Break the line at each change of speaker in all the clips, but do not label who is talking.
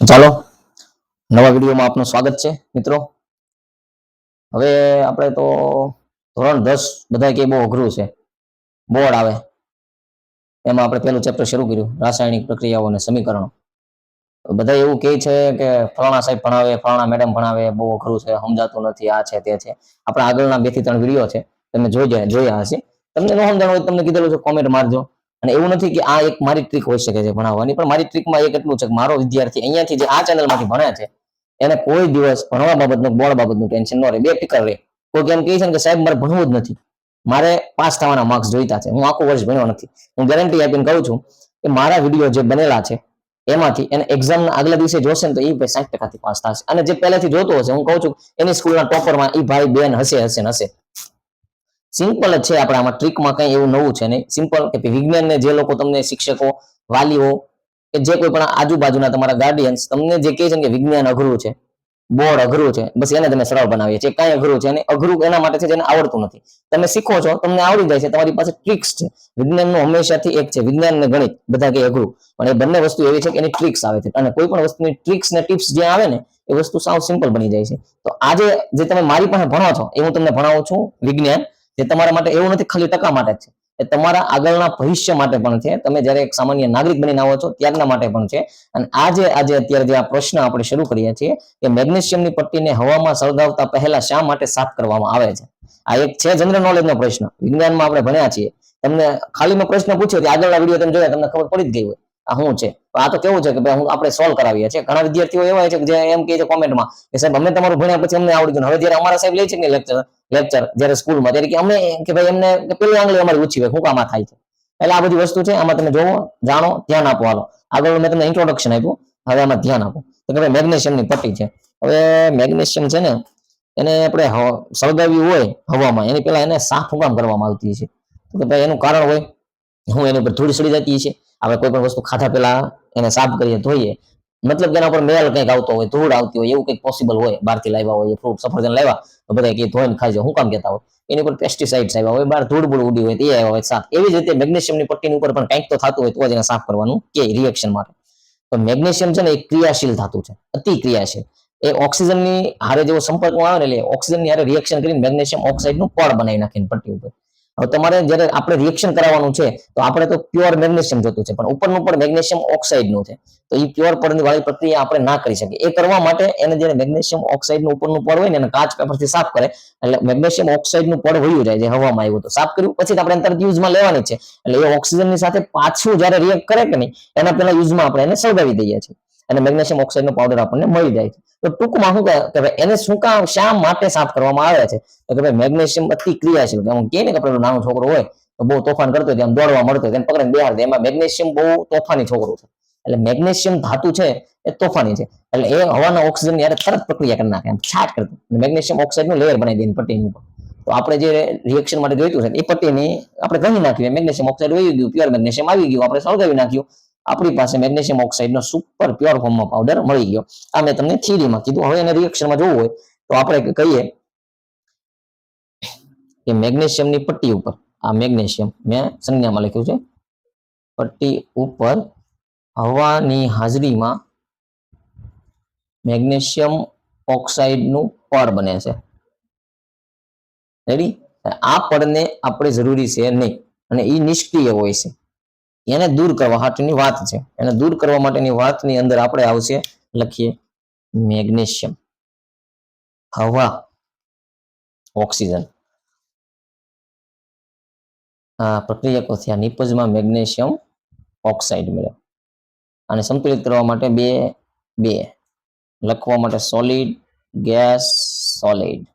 તો ચાલો નવા વિડીયોમાં આપનું સ્વાગત છે મિત્રો। હવે આપણે તો ધોરણ 10 બધા કે બહુ અઘરું છે, બોર્ડ આવે એમાં આપણે પહેલું ચેપ્ટર શરૂ કર્યું રાસાયણિક પ્રક્રિયાઓ અને સમીકરણો। બધા એવું કહે છે કે ફલાણા સાહેબ ભણાવે, ફલાણા મેડમ ભણાવે, બહુ અઘરું છે, સમજાતું નથી, આ છે તે છે। આપણા આગળના 2 થી 3 વિડીયો છે, તમે જોયા હશે। તમને ન સમજાણું હોય તમને કીધેલું છે કોમેન્ટ મારજો। અને એવું નથી કે આ એક મારી ટ્રીક હોઈ શકે છે ભણાવવાની, પણ મારી ટ્રીકમાં એક એટલું છે કે મારો વિદ્યાર્થી અહીંયાથી જે આ ચેનલમાંથી ભણે છે એને કોઈ દિવસ ભણવા બાબતનું બોર્ડ બાબતનું ટેન્શન ન રહે, બેફિકર રહે। કોઈ એમ કહે છે કે સાહેબ મારે ભણવું જ નથી, મારે પાસ થવાના માર્ક્સ જોઈતા છે, હું આખું વર્ષ ભણ્યો નથી, હું ગેરંટી આપીને કહું છું કે મારા વિડીયો જે બનેલા છે એમાંથી એને એક્ઝામના આગલા દિવસે જોશે ને તો એ 60% થી પાસ થશે। અને જે પહેલેથી જોતો હશે, હું કહું છું એની સ્કૂલના ટોપરમાં એ ભાઈ બેન હશે। સિમ્પલ જ છે, આપણે આમાં ટ્રીકમાં કંઈ એવું નવું છે નહીં, સિમ્પલ કે વિજ્ઞાનને જે લોકો તમને શિક્ષકો, વાલીઓ કે જે કોઈ પણ આજુબાજુના તમારા ગાર્ડિયન્સ તમને જે કહે છે કે વિજ્ઞાન અઘરું છે, બોર્ડ અઘરું છે, બસ એને તમે સરળ બનાવીએ છીએ। કાંઈ અઘરું છે અને અઘરું એના માટે છે જેને આવડતું નથી, તમે શીખો છો, તમને આવડી જાય છે, તમારી પાસે ટ્રિક્સ છે। વિજ્ઞાનનું હંમેશાથી એક છે, વિજ્ઞાન ને ગણિત બધા કે અઘરું, પણ એ બંને વસ્તુ એવી છે કે એની ટ્રિક્સ આવે છે, અને કોઈ પણ વસ્તુની ટ્રિક્સ ને ટિપ્સ જે આવે ને એ વસ્તુ સાવ સિમ્પલ બની જાય છે। તો આજે જે તમે મારી પાસે ભણો છો એ હું તમને ભણાવું છું વિજ્ઞાન, જે તમારા માટે એવું નથી ખાલી ટકા માટે જ છે, એ તમારા આગળના ભવિષ્ય માટે પણ છે। તમે જ્યારે એક સામાન્ય નાગરિક બનીને આવો છો ત્યારના માટે પણ છે। અને આજે અત્યારે જે આ પ્રશ્ન આપણે શરૂ કરીએ છીએ કે મેગ્નેશિયમની પટ્ટીને હવામાં સળગાવતા પહેલા શા માટે સાફ કરવામાં આવે છે? આ એક છે જનરલ નોલેજનો પ્રશ્ન, વિજ્ઞાનમાં આપણે ભણ્યા છીએ। તમને ખાલી મેં પ્રશ્ન પૂછ્યો કે આગળના વિડીયો તમે જોયા તમને ખબર પડી જ ગઈ હોય આ શું છે। આ તો કેવું છે કે ભાઈ આપણે સોલ્વ કરાવીએ છીએ। ઘણા વિદ્યાર્થીઓ એવા હોય છે કે જે એમ કહે છે કોમેન્ટમાં કે સાહેબ અમે તમારું ભણ્યા પછી અમને આવડી ગયું, હવે જ્યારે અમારા સાહેબ લે છે કે લેક્ચર જ્યારે સ્કૂલમાં ત્યારે કે અમે કે ભાઈ એમને પેલી આંગળી અમારી ઊંચી હોય, શું કામ આ થાય છે? એટલે આ બધી વસ્તુ છે, આમાં તમે જોવો, જાણો, ધ્યાન આપો। હાલો આગળ મેં તમને ઇન્ટ્રોડક્શન આપ્યું, હવે આમાં ધ્યાન આપો। તો કે ભાઈ મેગ્નેશિયમની પટ્ટી છે, હવે મેગ્નેશિયમ છે ને એને આપણે સળગાવ્યું હોય હવામાં, એની પહેલા એને સાફ હુકામ કરવામાં આવતી છે? તો કે ભાઈ એનું કારણ હોય, હું એની ઉપર ધૂળ સડી જતી છે, આપણે કોઈ પણ વસ્તુ ખાધા પહેલા એને સાફ કરીએ, ધોઈએ, મતલબ કે એના ઉપર મેલ કંઈક આવતો હોય, ધૂળ આવતી હોય, એવું કંઈક પોસિબલ હોય। બહારથી લાવ્યા હોય ફ્રૂટ સફરજન લાવ્યા તો બધા કે ધોઈને ખાઈ શું કામ કહેતા હોય, એની ઉપર પેસ્ટિસાઇડ્સ આવ્યા હોય, બહાર ધૂળ બૂળ ઉડી હોય તે આવ્યા હોય સાફ। એવી જ રીતે મેગ્નેશિયમની પટ્ટીની ઉપર પણ કંઈક તો થતું હોય તો જ એને સાફ કરવાનું કે રિએક્શન માટે। તો મેગ્નેશિયમ છે ને એક ક્રિયાશીલ ધાતુ છે, અતિ ક્રિયાશીલ। એ ઓક્સિજનની હારે જેવો સંપર્કમાં આવે ને એટલે ઓક્સિજનની હારે રિએક્શન કરીને મેગ્નેશિયમ ઓક્સાઇડનું પડ બનાવી નાખીને પટ્ટી ઉપર। હવે તમારે જ્યારે આપણે રિએક્શન કરાવવાનું છે તો આપણે તો પ્યોર મેગ્નેશિયમ જોતું છે, પણ ઉપરનું પણ મેગ્નેશિયમ ઓક્સાઇડનું છે, તો એ પ્યોર પડની વાળી પ્રક્રિયા આપણે ના કરી શકીએ। એ કરવા માટે એને જ્યારે મેગ્નેશિયમ ઓક્સાઇડનું ઉપરનું પડ હોય ને એને કાચ પેપરથી સાફ કરે એટલે મેગ્નેશિયમ ઓક્સાઇડનું પડ વયું જાય, જે હવામાં આવ્યું તો સાફ કર્યું પછી આપણે તરત યુઝમાં લેવાની છે, એટલે એ ઓક્સિજનની સાથે પાછું જ્યારે રિએક્ટ કરે કે નહીં એના પહેલા યુઝમાં આપણે એને સળગાવી દઈએ છીએ અને મેગ્નેશિયમ ઓક્સાઇડનો પાવડર આપણને મળી જાય છે। તો ટૂંકમાં શું કે ભાઈ એને શું કામ શા માટે સાફ કરવામાં આવે છે? તો કે ભાઈ મેગ્નેશિયમ અતિ ક્રિયાશીલ, એમ કહે ને કે પેલું નાનો છોકરો હોય તો બહુ તોફાન કરતો હોય, દોડવા મળતો હોય, તેને પકડીને બેહાર દે, એમાં મેગ્નેશિયમ બહુ તોફાની છોકરો છે। એટલે મેગ્નેશિયમ ધાતુ છે એ તોફાની છે, એટલે એ હવાના ઓક્સિજન યારે તરત પ્રક્રિયા કરી નાખે, એમ છાટ કરતું મેગ્નેશિયમ ઓક્સાઇડનું લેયર બનાવી દે પટ્ટીની ઉપર। તો આપણે જે રિએક્શન માટે જોઈતું છે એ પટ્ટીની આપણે ગણી નાખ્યું, મેગ્નેશિયમ ઓક્સાઇડ વહી ગયું, પ્યોર મેગ્નેશિયમ આવી ગયું, આપણે સળગાવી નાખ્યું, આપણી પાસે મેગ્નેશિયમ ઓક્સાઇડનો સુપર પ્યોર ફોર્મમાં પાવડર મળી ગયો। આ મેં તમને થિયરીમાં કીધું। હવે એને રિએક્શનમાં જોવું હોય તો આપણે કહીએ કે મેગ્નેશિયમની પટ્ટી ઉપર, આ મેગ્નેશિયમ મેં સંજ્ઞામાં લખ્યું છે, પટ્ટી ઉપર હવાની હાજરીમાં મેગ્નેશિયમ ઓક્સાઇડનું પડ બને છે। રેડી? આ પડને આપણે જરૂરી છે નહીં અને એ નિષ્ક્રિય હોય છે, એને દૂર કરવા માટેની વાત છે। એને દૂર કરવા માટેની વાતની અંદર આપણે આવશે, લખીએ મેગ્નેશિયમ, હવા, ઓક્સિજન, આ પ્રક્રિયકોથી આ નિપજમાં મેગ્નેશિયમ ઓક્સાઇડ મળ્યો, અને સંતુલિત કરવા માટે બે લખવા માટે સોલિડ, ગેસ, સોલિડ।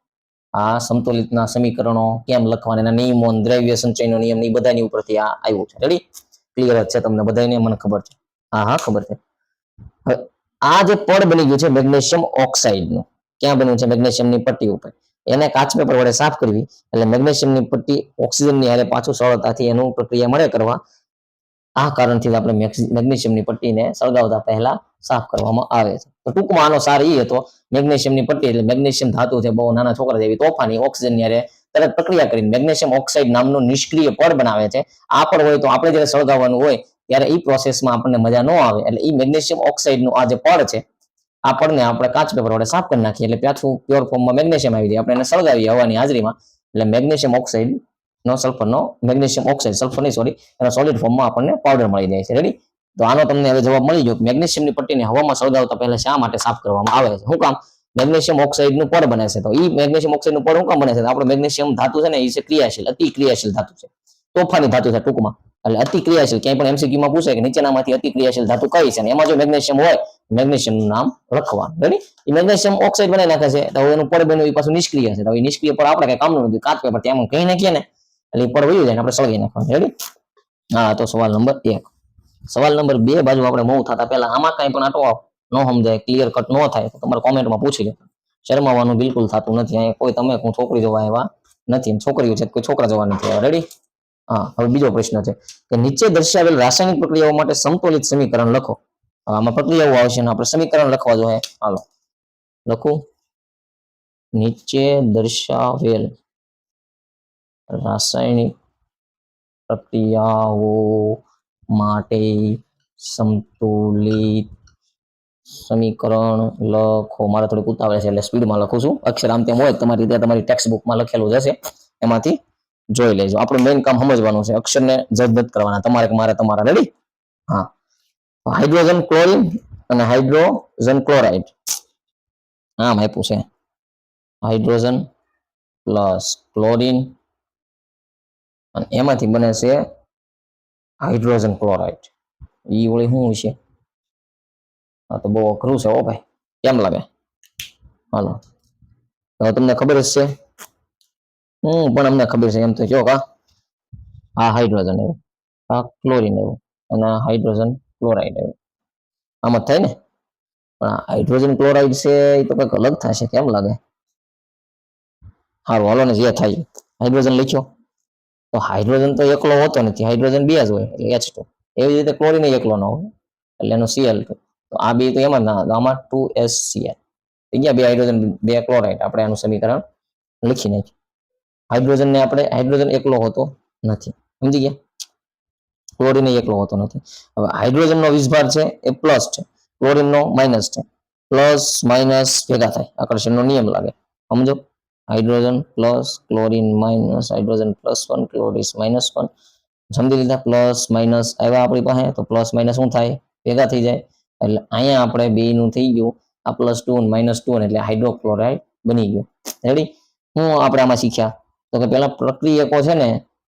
આ સંતુલિતના સમીકરણો કેમ લખવાના, એના નિયમો, દ્રવ્ય સંચયનો નિયમ, એ બધાની ઉપરથી આ આવ્યું છે। રેડી? ક્લિયર જ છે તમને બધાને? મને ખબર છે, હા ખબર છે। હવે આ જે પડ બની ગયું છે મેગ્નેશિયમ ઓક્સાઇડનું, ક્યાં બન્યું છે? મેગ્નેશિયમની પટ્ટી ઉપર। એને કાચ પેપર વડે સાફ કરવી એટલે મેગ્નેશિયમની પટ્ટી ઓક્સિજનની હારે પાછું સરળતાથી એનું પ્રક્રિયા મળે કરવા। આ કારણથી આપણે મેગ્નેશિયમની પટ્ટીને સળગાવતા પહેલા સાફ કરવામાં આવે છે। તો ટૂંકમાં આનો સાર એ હતો, મેગ્નેશિયમની પટ્ટી એટલે મેગ્નેશિયમ ધાતુ છે, બહુ નાના છોકરા જેવી તોફાની, ઓક્સિજનની હારે તરત પ્રક્રિયા કરીને મેગ્નેશિયમ ઓક્સાઇડ નામનું નિષ્ક્રિય પડ બનાવે છે। આ પડ હોય તો આપણે જ્યારે સળગાવવાનું હોય ત્યારે એ પ્રોસેસમાં આપણને મજા ન આવે એટલે એ મેગ્નેશિયમ ઓક્સાઇડનું આ જે પડ છે આ પડને આપણે કાચ પેપર વડે સાફ કરી નાખીએ એટલે પાછું પ્યોર ફોર્મમાં મેગ્નેશિયમ આવી જાય આપણે એને સળગાવીએ હવાની હાજરીમાં એટલે મેગ્નેશિયમ ઓક્સાઇડ નો સલ્ફરનો મેગ્નેશિયમ ઓક્સાઇડ સલ્ફર નહીં સોરી એનો સોલિડ ફોર્મમાં આપણને પાવડર મળી જાય છે રેડી તો આનો તમને હવે જવાબ મળી ગયો મેગ્નેશિયમની પટ્ટીને હવામાં સળગાવતા પહેલા શા માટે સાફ કરવામાં આવે છે શું કામ મેગ્નેશિયમ ઓક્સાઇડનું પડ બને છે તો એ મેગ્નેશિયમ ઓક્સાઇડનું પડ શું કામ બને છે આપણે મેગ્નેશિયમ ધાતુ છે ને એ છે ક્રિયાશીલ અતિ ક્રિયાશીલ ધાતુ છે તોફાની ધાતુ છે ટૂંકમાં એટલે અતિ ક્રિયાશીલ ક્યાંય પણ એમસીક્યુમાં પૂછે કે નીચેનામાંથી અતિ ક્રિયાશીલ ધાતુ કઈ છે ને એમાં જો મેગ્નેશિયમ હોય મેગ્નેશિયમનું નામ લખવાનું રેડી એ મેગ્નેશિયમ ઓક્સાઇડ બનાવી નાખે છે તો એનું પડ બન્યું એ પાછું નિષ્ક્રિય છે તો એ નિષ્ક્રિય પડ આપણે કઈ કામનું નથી કાચ પેપર ત્યાં કઈ નાખીએ ને એટલે પડ વયું જાય આપણે સળગી નાખવાનું રેડી હા તો સવાલ નંબર 1 સવાલ નંબર 2 બાજુ આપણે મૂવ થતા પહેલા આમાં કઈ પણ આટો ન સમજાય ક્લિયર કટ ન થાય તો તમારે કોમેન્ટમાં પૂછી લે શરમાવાનું બિલકુલ થતું નથી અહીંયા કોઈ તમે હું છોકરી જોવા આવ્યા નથી છોકરીઓ છે કોઈ છોકરા જોવા નથી આવ્યા રેડી હા હવે બીજો પ્રશ્ન છે કે નીચે દર્શાવેલ રાસાયણિક પ્રક્રિયાઓ માટે સમતોલિત સમીકરણ લખો આમાં પ્રક્રિયાઓ આવશે ને આપણે સમીકરણ લખવા જોઈએ હાલો લખું નીચે દર્શાવેલ રાસાયણિક પ્રક્રિયાઓ માટે સમતુલિત સમીકરણ લખો મારે થોડીક ઉતાવળ છે એટલે સ્પીડમાં લખું છું અક્ષર આમ તેમ હોય તમારી રીતે તમારી ટેક્સ્ટ બુકમાં લખેલું જ હશે એમાંથી જોઈ લેજો આપણું મેઇન કામ સમજવાનું છે અક્ષરને જજબત કરવાના તમારે મારે તમારા રેડી હા હાઇડ્રોજન ક્લોરીન અને હાઇડ્રોજન ક્લોરાઇડ આમ આપ્યું છે હાઇડ્રોજન પ્લસ ક્લોરીન અને એમાંથી બને છે હાઇડ્રોજન ક્લોરાઇડ ઈ ઓળી શું છે હા તો બહુ અઘરું છે ઓ ભાઈ કેમ લાગે હાલો તો તમને ખબર જ છે પણ અમને ખબર છે એમ તો જો કા આ હાઇડ્રોજન આવ્યું આ ક્લોરીન આવ્યું અને હાઇડ્રોજન ક્લોરાઇડ આવ્યું આમ જ થાય ને પણ હાઇડ્રોજન ક્લોરાઇડ છે એ તો કંઈક અલગ થશે કેમ લાગે સારું હાલો ને જે થાય હાઇડ્રોજન લખ્યો તો હાઇડ્રોજન તો એકલો હોતો નથી હાઇડ્રોજન બે જ હોય એટલે H2 એવી રીતે ક્લોરીન એકલો ન હોય એટલે એનો Cl2 તો આ બે તો એમાં ના આમાં 2HCl ગયા બે હાઇડ્રોજન બે ક્લોરાઇડ આપણે આનું સમીકરણ લખી નાખ્યું હાઇડ્રોજન ને આપણે હાઇડ્રોજન એકલો હોતો નથી સમજી ગયા ક્લોરીન એકલો હોતો નથી હવે હાઇડ્રોજન નો વીજભાર છે એ પ્લસ છે ક્લોરીન નો માઇનસ છે પ્લસ માઇનસ ભેગા થાય આકર્ષણનો નિયમ લાગે સમજો hydrogen plus chlorine minus hydrogen +1 chlorine -1 સમજી લીધા પ્લસ માઇનસ આવ્યા આપણી પાસે તો પ્લસ માઇનસ શું થાય ભેગા થઈ જાય એટલે અહીંયા આપણે બે નું થઈ ગયું આ +2 અને -2 એટલે હાઇડ્રોક્લોરાઇડ બની ગયું રેડી હું આપણે આમાં શીખ્યા તો કે પેલા પ્રક્રિયકો છે ને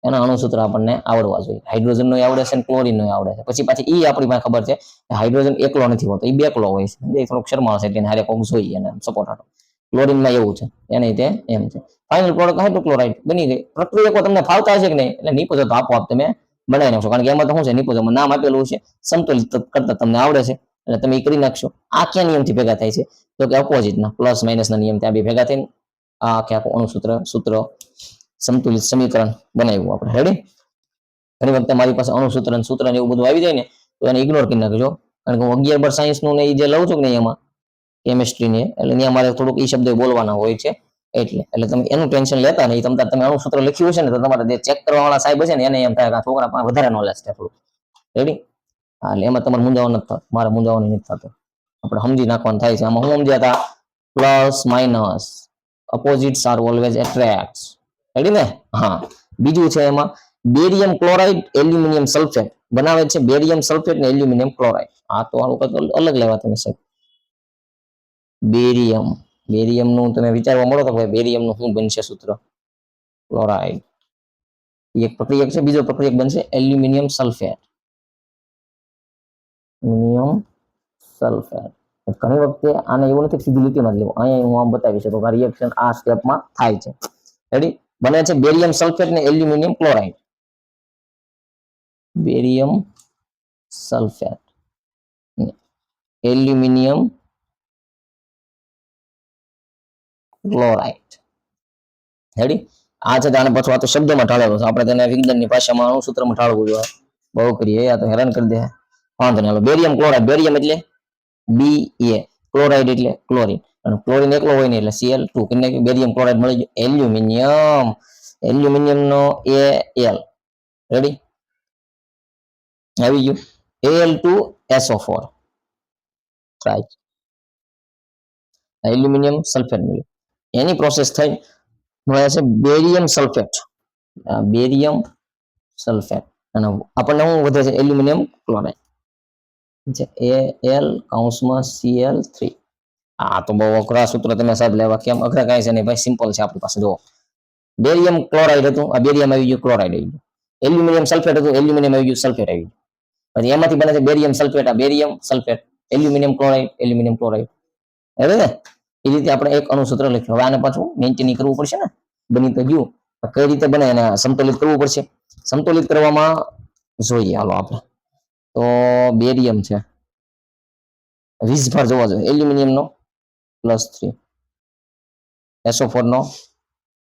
એના અણુસૂત્ર આપણને આવડવા જોઈએ હાઇડ્રોજન નો આવડે છે અને ક્લોરીન નો આવડે છે પછી પાછી ઈ આપણી પાસે ખબર છે હાઇડ્રોજન એકલો નથી હોતો એ બેકલો હોય છે એ થોડોક શરમાળ છે તેને હારે કોક જોઈએ અને સપોર્ટ હાટો ક્લોરીનમાં એવું છે એને તે એમ છે ફાઇનલ પ્રોડક્ટ હાઇડ્રોક્લોરાઇડ બની ગઈ પ્રક્રિયકો તમને ફાવતા હશે કે નહીં એટલે નિપજો તો આપોઆપ તમે બનાવી નાખશો કારણ કે એમાં તો શું છે નિપજોમાં નામ આપેલું છે સંતુલિત કરતા તમને આવડે છે એટલે તમે એ કરી નાખશો આ ક્યાં નિયમથી ભેગા થાય છે તો કે અપોઝિટના પ્લસ માઇનસના નિયમ ત્યાં બે ભેગા થઈને આ આખું અણુસૂત્ર સૂત્ર સંતુલિત સમીકરણ બનાવ્યું આપણે રેડી ઘણી વખતે મારી પાસે અણુસૂત્ર અને સૂત્ર ને એવું બધું આવી જાય ને તો એને ઇગ્નોર કરી નાખજો કારણ કે હું 11 બાર સાયન્સ નું ને એ જે લઉં છું કે નહીં એમાં કેમિસ્ટ્રી ને એટલે ત્યાં મારે થોડુંક એ શબ્દ બોલવાના હોય છે એટલે તમે એનું ટેન્શન લેતા નહીં તમે અણુસૂત્ર લખ્યું છે ને તો તમારે જે ચેક કરવા વાળા સાહેબ છે ને એને એમ થાય કે છોકરા પાસે વધારે નોલેજ છે થોડું રેડી હા એટલે એમાં તમારે મૂંઝાવાનું નથી થતું મારે મૂંઝાવાનું નથી થતું આપણે સમજી નાખવાનું થાય છે આમાં હું સમજ્યા હતા plus minus opposites are always attracts ready ને હા બીજું છે એમાં બેરિયમ ક્લોરાઇડ એલ્યુમિનિયમ સલ્ફેટ બનાવે છે બેરિયમ સલ્ફેટ ને એલ્યુમિનિયમ ક્લોરાઇડ આ તો આનું કંઈક અલગ લેવા તમે સાહેબ બેરિયમ નું તમે વિચારવા મળો તો બેરિયમ નું શું બનશે સૂત્ર ક્લોરાઇડ એક પ્રક્રિયક છે બીજો પ્રક્રિયક બનશે એલ્યુમિનિયમ સલ્ફેટ ઘણી વખતે આને એવું નથી સીધી લીટીમાં જ લેવું અહીંયા હું આમ બતાવી શકું કે રિએક્શન આ સ્ટેપમાં થાય છે રેડી બને છે બેરિયમ સલ્ફેટ ને aluminium chloride barium sulphate aluminium chloride ready આ છે આને પછી આ તો શબ્દમાં ઢાળેલો છે આપણે તેને વિજ્ઞાનની ભાષામાં અણુસૂત્રમાં ઢાળવું જોઈએ બહુ કરીએ આ તો હેરાન કરી દે વાંધો નહીં હાલો બેરિયમ ક્લોરાઇડ બેરિયમ એટલે Ba ક્લોરાઇડ એટલે ક્લોરીન અને ક્લોરીન એકલો હોય ને એટલે Cl2 કરીને બેરિયમ ક્લોરાઇડ મળી ગયો એલ્યુમિનિયમ નો Al રેડી આવી ગયું Al2SO4 ટ્રાય એલ્યુમિનિયમ સલ્ફેટ મળ્યું. એની પ્રોસેસ થઈ મળે છે બેરિયમ સલ્ફેટ. બેરિયમ સલ્ફેટ અને આપણને શું વધે છે એલ્યુમિનિયમ ક્લોરાઇડ છે Al કૌંસમાં Cl3. આ તો બહુ અઘરા સૂત્ર તમે સાહેબ લેવા કેમ અઘરા કાંઈ છે નહીં ભાઈ, સિમ્પલ છે આપણી પાસે. જુઓ બેરિયમ ક્લોરાઇડ હતું, આ બેરિયમ આવી ગયું, ક્લોરાઇડ આવી ગયું. એલ્યુમિનિયમ સલ્ફેટ હતું, એલ્યુમિનિયમ આવી ગયું, સલ્ફેટ આવી ગયું. પછી એમાંથી બને છે બેરિયમ સલ્ફેટ, આ barium sulphate, aluminium chloride, aluminium chloride. હવે ને એ રીતે આપણે એક અણુસૂત્ર લખ્યું. હવે આને પાછું મેન્ટેન કરવું પડશે ને, બની તો ગયું, કઈ રીતે બને એને સમતોલિત કરવું પડશે. સમતોલિત કરવામાં જોઈએ હાલો આપણે તો બેરિયમ છે, વીસભાર જોવા જોઈએ. એલ્યુમિનિયમ નો +3, SO4 નો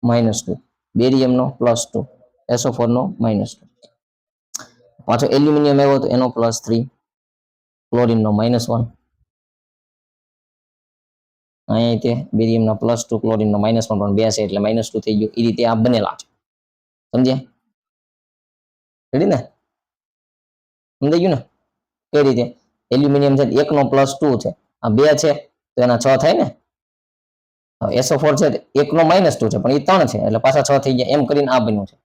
-2, બેરિયમ નો +2, SO4 નો -2, પાછો એલ્યુમિનિયમ આવ્યો તો એનો +3, ક્લોરીન નો -1, અહીંયા તે બેરિયમ નો +2, ક્લોરીન નો -1 પણ બે છે એટલે -2 થઈ ગયું. એ રીતે આ બનેલા છે, સમજ્યા? રેડી ને, સમજાઈ ગયું ને કઈ રીતે? એલ્યુમિનિયમ છે એક નો +2 છે, આ બે છે તો એના 6 થાય ને. SO4 છે એક નો -2 છે પણ એ 3 છે એટલે પાછા 6 થઈ ગયા. એમ કરીને આ બન્યું છે.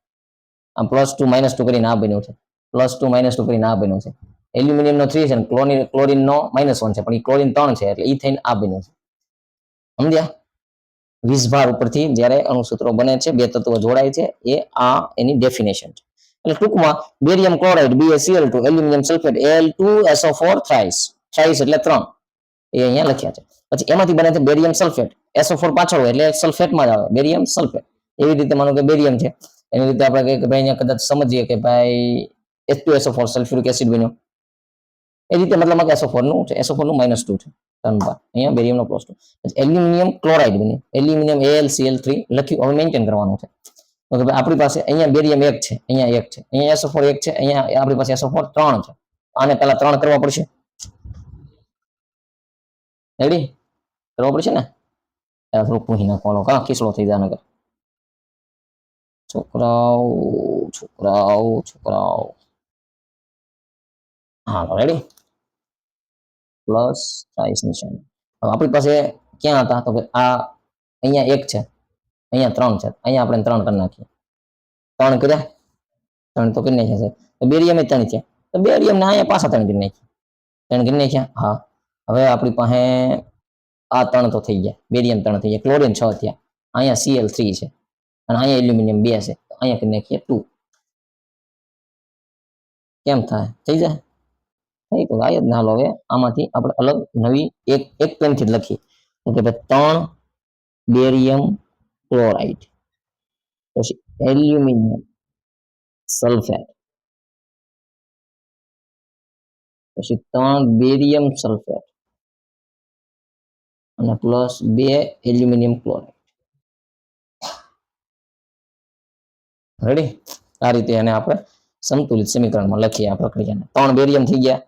આ +2 -2 કરીને આ બન્યું છે, +2 -2 કરીને આ બન્યું છે. એલ્યુમિનિયમ નો 3 છે ને ક્લોરીન નો -1 છે પણ એ ક્લોરીન 3 છે એટલે એ થઈને આ બન્યું છે. સમજ્યા? વીસભાર ઉપરથી જ્યારે અણુસૂત્રો બને છે, બે તત્વો જોડાય છે, એ આ એની ડેફિનેશન છે. એટલે ટૂંકમાં barium chloride BaCl2, aluminium sulphate Al2SO4 thrice. Thrice એટલે 3, એ અહીંયા લખ્યા છે. પછી એમાંથી બને છે બેરિયમ સલ્ફેટ, SO4 પાછળ હોય એટલે સલ્ફેટમાં જ આવે, બેરિયમ સલ્ફેટ. એવી રીતે માનો કે બેરિયમ છે, એની રીતે આપણે કહીએ કે ભાઈ અહીંયા કદાચ સમજીએ કે ભાઈ H2SO4 સલ્ફ્યુરિક એસિડ બન્યો, એ રીતે મતલબ કે SO4 નું છે, SO4 નું -2 છે, અહીંયા બેરિયમ નો +2. એલ્યુમિનિયમ ક્લોરાઇડ બન્યું, એલ્યુમિનિયમ AlCl3 લખ્યું. હવે મેન્ટેન કરવાનું છે. તો આપણી પાસે અહીંયા બેરિયમ 1 છે, અહીંયા 1 છે, અહીંયા SO4 1 છે, અહીંયા આપણી પાસે SO4 3 છે. આને પહેલા 3 કરવા પડશે. રેડી કરવા પડશે ને. થોડુંક પૂછી નાખવાનો, કા ખીસડો થઈ જાય નગર. છોકરાઓ છોકરાઓ છોકરાઓ, હા રેડી, પ્લસ ચાલીસ નિશાન. હવે આપણી પાસે ક્યાં હતા તો કે આ અહીંયા 1 છે, અહીંયા 3 છે, અહીંયા આપણે 3 કરી નાખીએ. 3 કર્યા, 3 તો કરી નાખ્યા છે. તો બેરિયમ 3 છે, તો બેરિયમ ને અહીંયા પાછા 3 કરી નાખીએ. 3 કરી નાખ્યા, હા. હવે આપણી પાસે આ 3 તો થઈ ગયા, બેરિયમ 3 થઈ ગયા, ક્લોરીન 6 થયા, અહીંયા Cl3 છે અને અહીંયા એલ્યુમિનિયમ 2 છે, અહીંયા કરી નાખીએ 2. કેમ થાય? થઈ જાય? થઈ તો જાય જ ના. હવે આમાંથી આપણે અલગ નવી એક પેનથી જ લખીએ કે ભાઈ 3 બેરિયમ ક્લોરાઇડ, પછી એલ્યુમિનિયમ સલ્ફેટ, પછી 3 બેરિયમ સલ્ફેટ અને +2 એલ્યુમિનિયમ ક્લોરાઇડ. રેડી? આ રીતે એને આપણે સંતુલિત સમીકરણમાં લખીએ આ પ્રક્રિયાને. 3 બેરિયમ થઈ ગયા,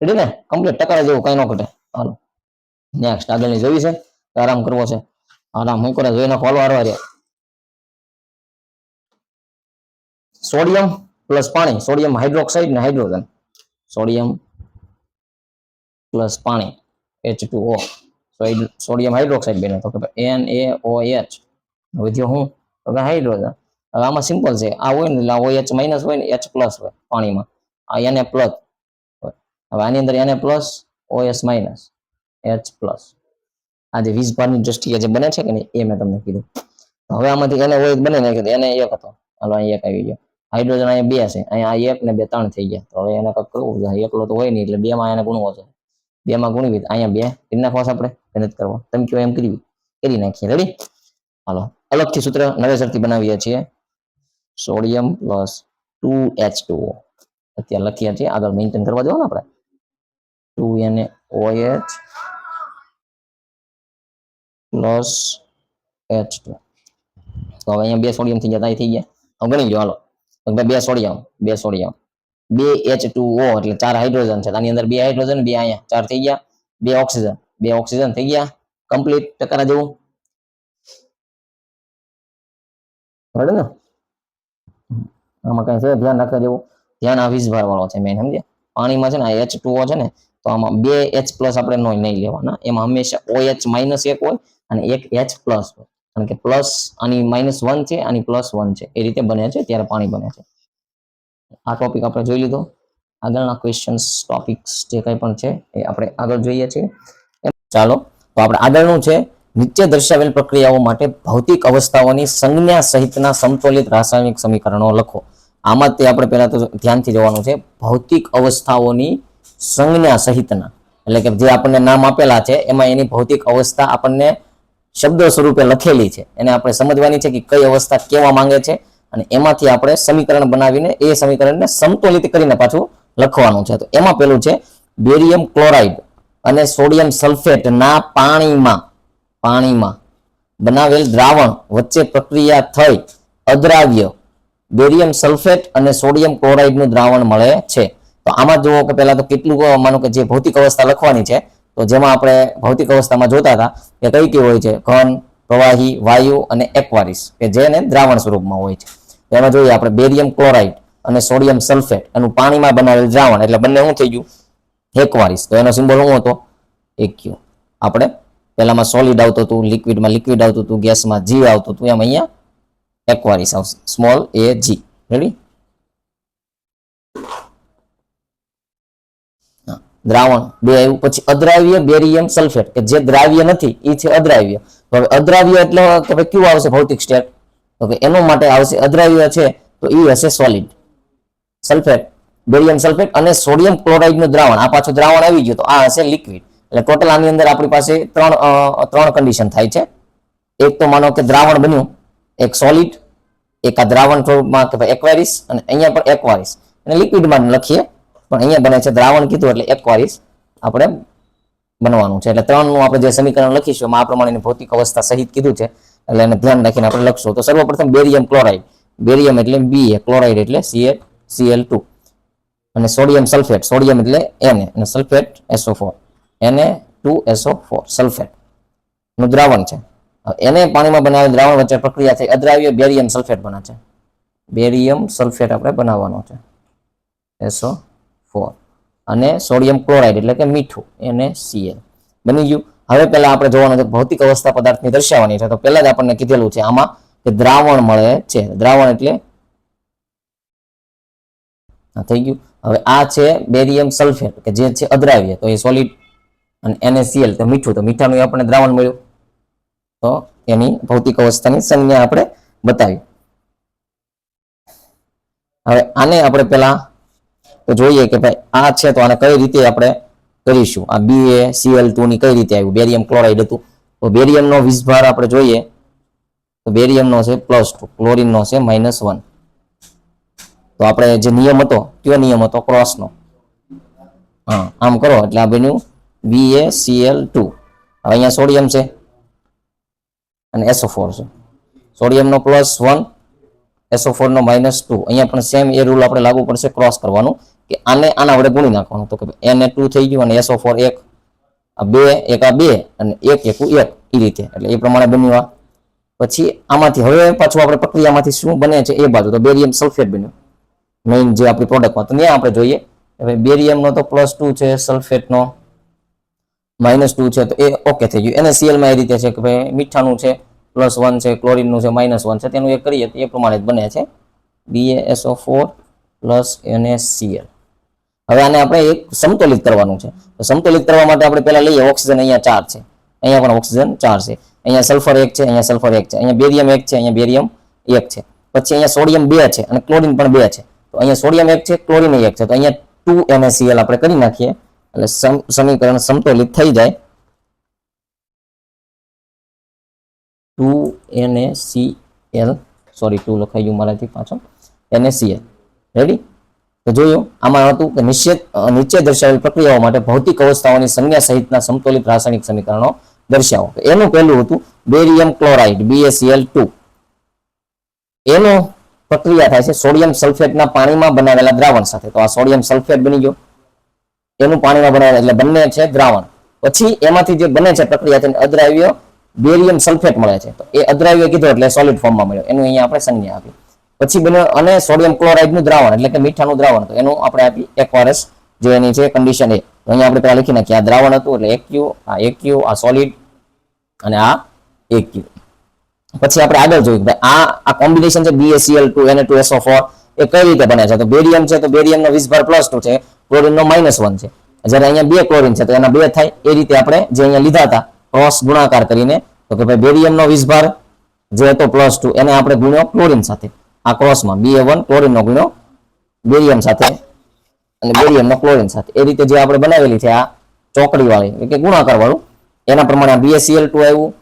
રેડી ને, કમ્પ્લીટ, ટકારા જેવું કઈ ન ઘટે. હાલો નેક્સ્ટ આગળની જોઈ છે, આરામ કરવો છે. આરામ હું કરે જોઈને ફોલો હારવા રહ્યા. સોડિયમ પ્લસ પાણી, સોડિયમ હાઇડ્રોક્સાઇડ ને હાઇડ્રોજન, સોડિયમ પ્લસ પાણી H2O, સોડિયમ હાઇડ્રોક્સાઇડ બને તો કે NaOH. વધ્યો હું તો કે હાઇડ્રોજન. હવે આમાં સિમ્પલ છે, આ હોય ને એટલે OH- હોય ને H+ હોય પાણીમાં, આ Na+ હોય. હવે આની અંદર Na+, OS-, H+. આ જે 20 ભારની દ્રષ્ટિએ જે બને છે કે નહીં એ મેં તમને કીધું. હવે આમાંથી એને OH બને ને કે એને 1 હતો, હાલો અહીં 1 આવી ગયો. હાઇડ્રોજન અહીંયા 2 છે, અહીંયા 1 ને 2 3 થઈ ગયા. તો હવે એને કંઈક કરવું છે, એકલો તો હોય નહીં એટલે 2 માં એને ગુણવો છે. 2 માં ગુણવી, અહીંયા 2 કરી નાખવા આપણે, મહેનત કરવા. તમે કયો એમ કરી નાખીએ. રેડી? હાલો અલગથી સૂત્ર નવેસરથી બનાવીએ છીએ. સોડિયમ પ્લસ 2H2O અત્યારે લખીએ છીએ, આગળ મેન્ટેન કરવા દો ને આપણે. 2NaOH plus H2. તો હવે અહીંયા 2 સોડિયમ થઈ ગયા, ત્યાં થઈ ગયા. હવે ગણી લો હાલો, 2 સોડિયમ 2 H2O એટલે 4 હાઇડ્રોજન છે, આની અંદર 2 હાઇડ્રોજન, 2 અહીંયા 4 થઈ ગયા. 2 ઓક્સિજન થઈ ગયા, કમ્પ્લીટ, ટકારા જેવું. બરાબર ને? આમાં કઈ છે ધ્યાન રાખવા જેવું? ધ્યાન આ 20 ભાર વાળો છે મેન, સમજ્યા? પાણીમાં છે ને આ H2O છે ને, તો આમાં 2 H+ આપણે નહીં લેવાના, એમાં હંમેશા OH- એક હોય અને એક H+ હોય, કારણ કે પ્લસ આની -1 છે, આની +1 છે, એ રીતે બને છે ત્યારે પાણી બને છે. આ ટોપિક આપણે જોઈ લીધો. આગળના ક્વેશ્ચન્સ ટોપિક્સ જે કંઈ પણ છે એ આપણે આગળ જોઈએ છીએ. ચાલો તો આપણે આગળનું છે, નીચે દર્શાવેલ પ્રક્રિયાઓ માટે ભૌતિક અવસ્થાઓની સંજ્ઞા સહિતના સમતોલિત રાસાયણિક સમીકરણો લખો. આમાં તે આપણે પહેલા તો ધ્યાનથી જોવાનું છે, ભૌતિક અવસ્થાઓની સંજ્ઞા સહિતના, એટલે કે જે આપણને નામ આપેલા છે એમાં એની ભૌતિક અવસ્થા આપણને શબ્દો સ્વરૂપે લખેલી છે, એને આપણે સમજવાની છે કે કઈ અવસ્થા કેવા માંગે છે, અને એમાંથી આપણે સમીકરણ બનાવીને એ સમીકરણને સમતોલિત કરીને પાછું લખવાનું છે. તો એમાં પેલું છે, બેરિયમ ક્લોરાઇડ અને સોડિયમ સલ્ફેટ ના પાણીમાં બનાવેલ દ્રાવણ વચ્ચે પ્રક્રિયા થઈ અદ્રાવ્ય બેરિયમ સલ્ફેટ અને સોડિયમ ક્લોરાઇડનું દ્રાવણ મળે છે. તો આમાં જુઓ કે પહેલા તો કેટલું માનો કે જે ભૌતિક અવસ્થા લખવાની છે, તો જેમાં આપણે ભૌતિક અવસ્થામાં જોતા હતા કે કઈ કઈ હોય છે, ઘન, પ્રવાહી, વાયુ અને એક્વારિસ, કે જેને દ્રાવણ સ્વરૂપમાં હોય છે. એમાં જોઈએ આપણે બેરિયમ ક્લોરાઇડ અને સોડિયમ સલ્ફેટ એનું પાણીમાં બનાવેલ દ્રાવણ, એટલે બંને શું થઈ ગયું, એક્વારિસ. તો એનો સિમ્બોલ શું હતો, AQ. આપણે પહેલામાં સોલિડ આવતું હતું, લિક્વિડમાં લિક્વિડ આવતું હતું, ગેસમાં G આવતું હતું, એમ અહીંયા એક્વારિસ આવશે, સ્મોલ AG. રેડી? દ્રાવણ 2 આવ્યું. પછી અદ્રાવ્ય બેરિયમ સલ્ફેટ, કે જે દ્રાવ્ય નથી એ છે અદ્રાવ્ય. તો હવે અદ્રાવ્ય એટલે કે ભાઈ કેવું આવશે ભૌતિક સ્ટેટ, તો કે એનો માટે આવશે અદ્રાવ્ય છે તો એ હશે સોલિડ. સલ્ફેટ, બેરિયમ સલ્ફેટ અને સોડિયમ ક્લોરાઇડનું દ્રાવણ, આ પાછું દ્રાવણ આવી ગયું તો આ હશે લિક્વિડ. એટલે ટોટલ આની અંદર આપણી પાસે ત્રણ કન્ડિશન થાય છે. એક તો માનો કે દ્રાવણ બન્યું, એક સોલિડ, એક આ દ્રાવણ સ્વરૂપમાં કે ભાઈ એક્વારિસ, અને અહીંયા પણ એક્વારિસ, અને લિક્વિડમાં લખીએ પણ અહીંયા બને છે દ્રાવણ કીધું એટલે એક્વારિસ આપણે બનવાનું છે. એટલે ત્રણનું આપણે જે સમીકરણ લખીશું એમાં આ પ્રમાણેની ભૌતિક અવસ્થા સહિત કીધું છે, એટલે એને ધ્યાન રાખીને આપણે લખશું. તો સર્વપ્રથમ બેરિયમ ક્લોરાઇડ, બેરિયમ એટલે Ba, ક્લોરાઇડ એટલે Cl2, અને સોડિયમ સલ્ફેટ, સોડિયમ એટલે Na, અને સલ્ફેટ SO4, Na2SO4 સલ્ફેટ નું દ્રાવણ છે. એને પાણીમાં બનાવેલ દ્રાવણ વચ્ચે પ્રક્રિયા થઈ અદ્રાવ્ય બેરિયમ સલ્ફેટ બને છે. બેરિયમ સલ્ફેટ આપણે બનાવવાનો છે, SO4, અને સોડિયમ ક્લોરાઇડ એટલે કે મીઠું, NaCl બની ગયું. હવે પહેલા આપણે જોવાનું છે ભૌતિક અવસ્થા પદાર્થની દર્શાવવાની છે. તો પહેલા જ આપણને કીધેલું છે આમાં કે દ્રાવણ મળે છે. દ્રાવણ એટલે થઈ ગયું. હવે આ છે બેરિયમ સલ્ફેટ કે જે છે અદ્રાવ્ય, તો એ સોલિડ, અને NaCl તો મીઠું, તો મીઠાનું આપણને દ્રાવણ મળ્યું, તો એની ભૌતિક અવસ્થાની સંજ્ઞા આપણે બતાવી. હવે આને આપણે પહેલા તો જોઈએ કે ભાઈ આ છે તો આને કઈ રીતે આપણે કરીશું. આ BaCl2 ની કઈ રીતે આવ્યું, બેરિયમ ક્લોરાઇડ હતું, તો બેરિયમનો વીજભાર આપણે જોઈએ તો બેરિયમનો છે +2, ક્લોરીનનો છે -1. તો આપણે જે નિયમ હતો કયો નિયમ હતો, ક્રોસનો. હા, આમ કરો એટલે આ બન્યું BaCl2. હવે અહીંયા સોડિયમ છે અને SO4 છે, સોડિયમનો +1, SO4 નો -2. અહીંયા પણ સેમ એ રૂલ આપણે લાગુ પડશે, ક્રોસ કરવાનું, કે આને આના વડે ગુણી નાખવાનું. તો કે Na2 થઈ ગયું અને SO4 1, આ 2 એક, આ 2 અને 1 એકું 1, એ રીતે, એટલે એ પ્રમાણે બન્યું આ. પછી આમાંથી હવે પાછું આપણે પ્રક્રિયામાંથી શું બને છે એ બાજુ, તો બેરિયમ સલ્ફેટ બન્યું મેઇન જે આપણી પ્રોડક્ટમાં. તો ત્યાં આપણે જોઈએ હવે બેરિયમનો તો +2 છે, સલ્ફેટનો -2 છે, તો એ ઓકે થઈ ગયું. NaCl માં એ રીતે છે કે ભાઈ મીઠાનું છે +1 છે, ક્લોરીનનું છે -1 છે, તેનું એક કરીએ તો એ પ્રમાણે જ બને છે BaSO4 NaCl. હવે આને આપણે એક સમતોલિત કરવાનું છે. તો સમતોલિત કરવા માટે આપણે પહેલા લઈએ ઓક્સિજન, અહીંયા 4 છે, અહીંયા પણ ઓક્સિજન 4 છે, અહીંયા સલ્ફર 1 છે, અહીંયા સલ્ફર 1 છે, અહીંયા બેરિયમ 1 છે, અહીંયા બેરિયમ 1 છે, પછી અહીંયા સોડિયમ 2 છે અને ક્લોરીન પણ 2 છે. તો અહીંયા સોડિયમ 1 છે, ક્લોરીન 1 છે, તો અહીંયા 2 NaCl આપણે કરી નાખીએ એટલે સમીકરણ સમતોલિત થઈ જાય. 2 NaCl, સોરી 2 લખાઈ ગયું મારાથી પાછળ, NaCl. રેડી? તો જોયું આમાં હતું કે નીચે દર્શાવેલ પ્રક્રિયાઓ માટે ભૌતિક અવસ્થાઓની સંજ્ઞા સહિતના સમતોલિત રાસાયણિક સમીકરણો દર્શાવો. એનું પહેલું હતું બેરિયમ ક્લોરાઇડ BaCl2. એનો પ્રક્રિયા થાય છે સોડિયમ સલ્ફેટના પાણીમાં બનાવેલા દ્રાવણ સાથે. તો આ સોડિયમ સલ્ફેટ બની ગયો, એનું પાણીમાં બનાવેલા, એટલે બંને છે દ્રાવણ. પછી એમાંથી જે બને છે પ્રક્રિયા થઈને અદ્રાવ્ય બેરિયમ સલ્ફેટ મળે છે. તો એ અદ્રાવ્ય કીધું એટલે સોલિડ ફોર્મમાં મળ્યો, એનું અહીંયા આપણે સંજ્ઞા આપી. પછી બન્યો અને સોડિયમ ક્લોરાઇડનું દ્રાવણ એટલે કે મીઠાનું દ્રાવણ, તો એનું આપણે આપી એક્વારસ જે એની છે કન્ડિશન એ. તો અહીંયા આપણે પહેલા લખી નાખીએ, આ દ્રાવણ હતું એટલે AQ, આ AQ, આ સોલિડ અને આ AQ. પછી આપણે આગળ જોયું કે આ કોમ્બિનેશન છે BaCl2 Na2SO4 એ કઈ રીતે બને છે. તો બેરિયમ છે તો બેરિયમનો વીસભાર +2 છે, ક્લોરીનનો -1 છે. જ્યારે અહીંયા 2 ક્લોરીન છે તો એના 2 થાય. એ રીતે આપણે જે અહીંયા લીધા હતા ક્રોસ ગુણાકાર કરીને, તો કે ભાઈ બેરિયમનો વીસભાર જે હતો +2 એને આપણે ગુણ્યો ક્લોરીન સાથે. આ ક્રોસમાં Ba1 ક્લોરીનનો ગુણ્યો બેરિયમ સાથે અને બેરિયમનો ક્લોરીન સાથે. એ રીતે જે આપણે બનાવેલી છે આ ચોકડી વાળી કે ગુણાકાર વાળું, એના પ્રમાણે BaCl2 આવ્યું,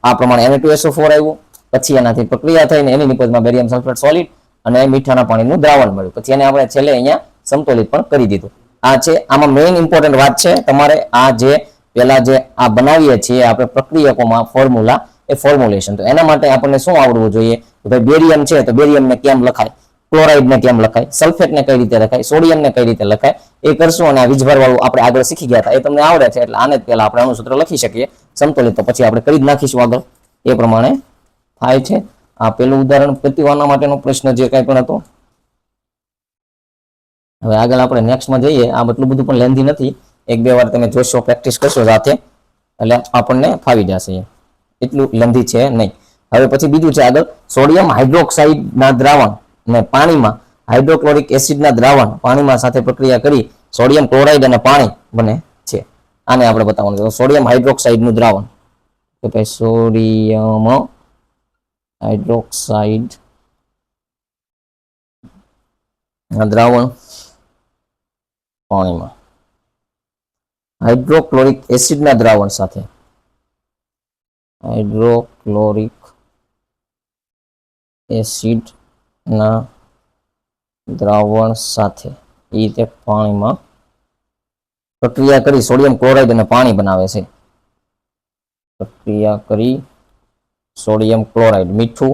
આ પ્રમાણે Na2SO4 આવ્યું. પછી એનાથી પ્રક્રિયા થઈને એની નિપજમાં બેરિયમ સલ્ફેટ સોલિડ અને મીઠાના પાણીનું દ્રાવણ મળ્યું. પછી એને આપણે છેલ્લે અહીંયા સમતોલિત પણ કરી દીધું. આ છે આમાં મેઇન ઇમ્પોર્ટન્ટ વાત છે તમારે આ જે પેલા જે આ બનાવીએ છીએ આપણે પ્રક્રિયકોમાં ફોર્મ્યુલા, એ ફોર્મ્યુલેશન. તો એના માટે આપણને શું આવડવું જોઈએ કે ભાઈ બેરિયમ છે તો બેરિયમને કેમ લખાય, ક્લોરાઇડને કેમ લખાય, સલ્ફેટને કઈ રીતે લખાય, સોડિયમને કઈ રીતે લખાય એ કરશું. અને આ વીજભાર વાળું આપણે આગળ શીખી ગયા હતા એ તમને આવડે છે એટલે આને જ પહેલા આપણે આનું સૂત્ર લખી શકીએ સમતોલિત. તો પછી આપણે કરી જ નાખીશું આગળ એ પ્રમાણે થાય છે. આ પેલું ઉદાહરણ પ્રતિવાના માટેનો પ્રશ્ન જે કંઈ પણ હતો. હવે આગળ આપણે નેક્સ્ટમાં જઈએ. આ એટલું બધું પણ લેન્ધી નથી, 1-2 વાર તમે જોશો, પ્રેક્ટિસ કરશો સાથે એટલે આપણને ફાવી જશે, એટલું લેન્ધી છે નહીં. હવે પછી બીજું છે આગળ સોડિયમ હાઇડ્રોક્સાઇડના દ્રાવણ ને પાણીમાં હાઇડ્રોક્લોરિક એસિડના દ્રાવણ પાણીમાં સાથે પ્રક્રિયા કરી સોડિયમ ક્લોરાઇડ અને પાણી બને છે. આને આપણે બતાવવાનું છે સોડિયમ હાઇડ્રોક્સાઇડનું દ્રાવણ. તો ભાઈ સોડિયમ હાઇડ્રોક્સાઇડ દ્રાવણ પાણીમાં હાઇડ્રોક્લોરિક એસિડના દ્રાવણ સાથે, હાઇડ્રોક્લોરિક એસિડના દ્રાવણ સાથે એ રીતે પાણીમાં પ્રક્રિયા કરી સોડિયમ ક્લોરાઇડ અને પાણી બનાવે છે. પ્રક્રિયા કરી સોડિયમ ક્લોરાઇડ મીઠું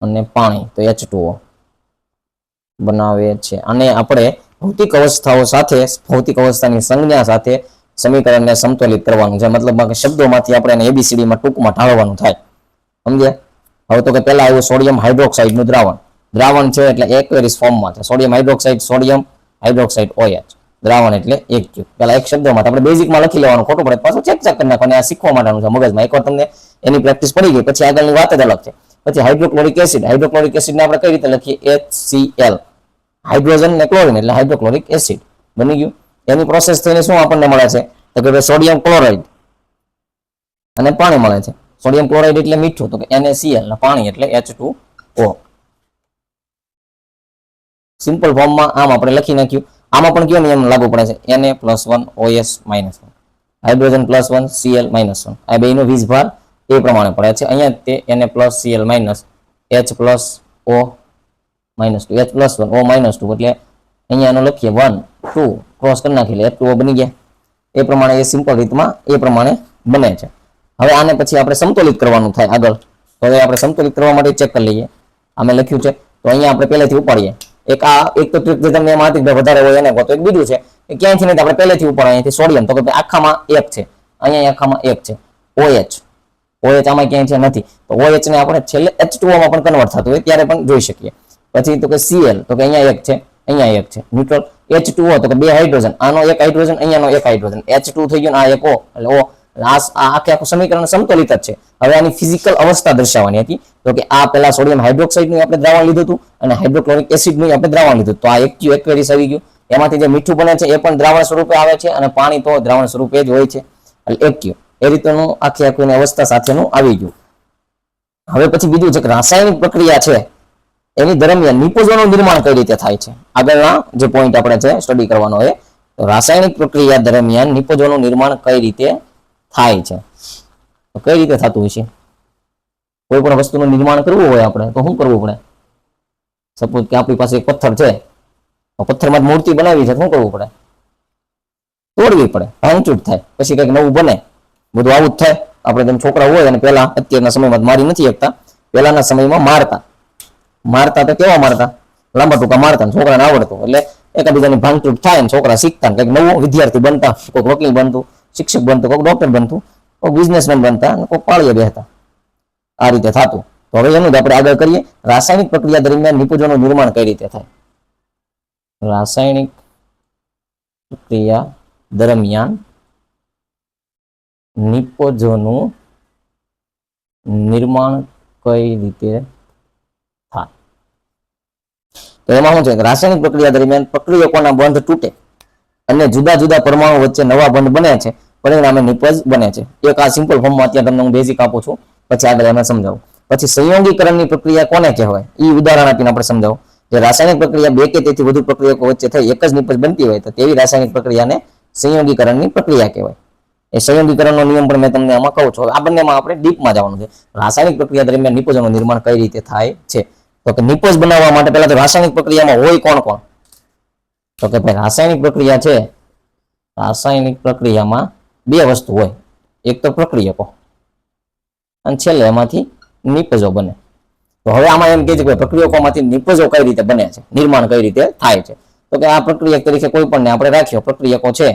અને પાણી તો H2O બનાવે છે. અને આપણે ભૌતિક અવસ્થાઓ સાથે, ભૌતિક અવસ્થાની સંજ્ઞા સાથે સમીકરણને સમતોલિત કરવાનું છે. મતલબ શબ્દોમાંથી આપણે એને ABCD માં ટૂંકમાં ઢાળવાનું થાય. સમજ્યા? હવે તો કે પહેલા આવ્યું સોડિયમ હાઇડ્રોક્સાઇડનું દ્રાવણ છે એટલે એક્વેરિયસ ફોર્મમાં છે. Sodium hydroxide, sodium hydroxide OH દ્રાવણ એટલે AQ. પહેલા એક શબ્દમાં આપણે બેઝિકમાં લખી લેવાનું, ખોટું પડે પાછું ચેક કરી નાખવાનું. આ શીખવા માટેનું છે મગજમાં. એકવાર તમને એની પ્રેક્ટિસ પડી ગઈ પછી આગળની વાત જ અલગ છે. પછી હાઇડ્રોક્લોરિક એસિડ, હાઇડ્રોક્લોરિક એસિડને આપણે કઈ રીતે લખીએ, HCl, હાઇડ્રોજન ને ક્લોરીન એટલે હાઇડ્રોક્લોરિક એસિડ બની ગયું. એની પ્રોસેસ થઈને શું આપણને મળે છે તો કે સોડિયમ ક્લોરાઇડ અને પાણી મળે છે. સોડિયમ ક્લોરાઇડ એટલે મીઠું તો કે NaCl અને પાણી એટલે H2O. સિમ્પલ ફોર્મમાં આમ આપણે લખી નાખ્યું. આમાં પણ કયો નિયમ લાગુ પડે છે, Na+1 OS -1, હાઇડ્રોજન +1 Cl -1. આ બેનો વીજભાર એ પ્રમાણે પડે છે. અહીંયા તે Na+Cl- H+O -2, H+1 O -2 એટલે અહીંયા એનો લખીએ 1 2 ક્રોસ કરી નાખી એટલે H2O બની ગયા. એ પ્રમાણે એ સિમ્પલ રીતમાં એ પ્રમાણે બને છે. હવે આને પછી આપણે સમતોલિત કરવાનું થાય આગળ. તો હવે આપણે સમતોલિત કરવા માટે ચેક કરી લઈએ. અમે લખ્યું છે તો અહીંયા આપણે પહેલેથી ઉપાડીએ. એક તો ટ્રીક જે તમને એમાં હતી વધારે હોય એને કહો. તો એક બીજું છે કે ક્યાંયથી નથી આપણે પહેલેથી ઉપાડીએ અહીંથી સોડિયમ. તો કે આખામાં 1 છે, અહીંયા આખામાં 1 છે. OH આમાં ક્યાંય છે નથી. તો OH ને આપણે છેલ્લે H2O માં પણ કન્વર્ટ થતું હોય ત્યારે પણ જોઈ શકીએ. પછી તો કે Cl તો કે અહીંયા 1 છે, અહીંયા 1 છે. ન્યુટ્રલ H2O તો કે 2 હાઇડ્રોજન, આનો 1 હાઇડ્રોજન, અહીંયાનો 1 હાઇડ્રોજન. H2 થઈ ગયો ને આ 1 O એટલે O. આખું સમીકરણ સમતોલિત જ છે. હવે આની ફિઝિકલ અવસ્થા દર્શાવવાની હતી. તો કે આ પેલા સોડિયમ હાઇડ્રોક્સાઇડનું આપણે દ્રાવણ લીધું હતું અને હાઇડ્રોક્લોરિક એસિડનું આપણે દ્રાવણ લીધું. તો આ એક્વેરિયસ આવી ગયું. એમાંથી જે મીઠું બને છે એ પણ દ્રાવણ સ્વરૂપે આવે છે અને પાણી તો દ્રાવણ સ્વરૂપે જ હોય છે એટલે એક્યુ. એ રીતનું આખી અવસ્થા સાથેનું આવી ગયું. હવે પછી બીજું છે કે રાસાયણિક પ્રક્રિયા છે એની દરમિયાન નિપજોનું નિર્માણ કઈ રીતે થાય છે. આગળના જે પોઈન્ટ આપણે છે સ્ટડી કરવાનો હોય તો રાસાયણિક પ્રક્રિયા દરમિયાન નિપજોનું નિર્માણ કઈ રીતે થાય છે. તો કઈ રીતે થતું હોય છે? કોઈ પણ વસ્તુનું નિર્માણ કરવું હોય આપણે તો શું કરવું પડે? સપોઝ કે આપણી પાસે એક પથ્થર છે, તો પથ્થરમાં મૂર્તિ બનાવી છે, શું કરવું પડે? તોડવી પડે, ભાંગચૂટ થાય, પછી કંઈક નવું બને. બધું આવું જ થાય. આપણે જેમ છોકરા હોય અને પહેલા અત્યારના સમયમાં મારી નથી શકતા, પહેલાના સમયમાં મારતા તો કેવા મારતા? લાંબા ટૂંકા મારતા, છોકરાને આવડતું એટલે એકાબીજાની ભાંગચૂટ થાય ને છોકરા શીખતા, કંઈક નવું વિદ્યાર્થી બનતા, કોઈક વકીલ બનતું, શિક્ષક બનતું, કોઈક ડોક્ટર બનતું, કોઈક બિઝનેસમેન બનતા અને કોઈક પાળીએ બેહતા. આ રીતે થતું. તો હવે એનું જ આપણે આગળ કરીએ. રાસાયણિક પ્રક્રિયા દરમિયાન નિપજોનું નિર્માણ કઈ રીતે થાય? રાસાયણિક પ્રક્રિયા દરમિયાન નિપજોનું નિર્માણ કઈ રીતે થાય? તો એમાં શું છે કે રાસાયણિક પ્રક્રિયા દરમિયાન પ્રક્રિયકોના બંધ તૂટે અને જુદા જુદા પરમાણુ વચ્ચે નવા બંધ બને છે, પરિણામે નિપજ બને છે. એક આ સિમ્પલ ફોર્મમાં અત્યારે તમને હું બેઝિક આપું છું, પછી આગળ એમાં સમજાવું. પછી સંયોગીકરણની પ્રક્રિયા કોને કહેવાય એ ઉદાહરણ આપીને આપણે સમજાવું. જે રાસાયણિક પ્રક્રિયા બે કે તેથી વધુ પ્રક્રિયકો વચ્ચે થઈ એક જ નિપજ બનતી હોય તો તેવી રાસાયણિક પ્રક્રિયાને સંયોગીકરણની પ્રક્રિયા કહેવાય. એ સંયોગીકરણનો નિયમ પણ મેં તમને આમાં કહું છું. આ બંનેમાં આપણે ડીપમાં જવાનું છે. રાસાયણિક પ્રક્રિયા દરમિયાન નિપજોનું નિર્માણ કઈ રીતે થાય છે? તો કે નિપજ બનાવવા માટે પહેલા તો રાસાયણિક પ્રક્રિયામાં હોય કોણ કોણ? તો કે ભાઈ રાસાયણિક પ્રક્રિયા છે, રાસાયણિક પ્રક્રિયામાં બે વસ્તુ હોય. એક તો પ્રક્રિયકો અને છેલ્લે એમાંથી નિપજો બને. તો હવે આમાં એમ કે છે કે પ્રક્રિયકોમાંથી નિપજો કઈ રીતે બને છે, નિર્માણ કઈ રીતે થાય છે? તો કે આ પ્રક્રિયક તરીકે કોઈ પણ આપણે રાખ્યો પ્રક્રિયકો છે,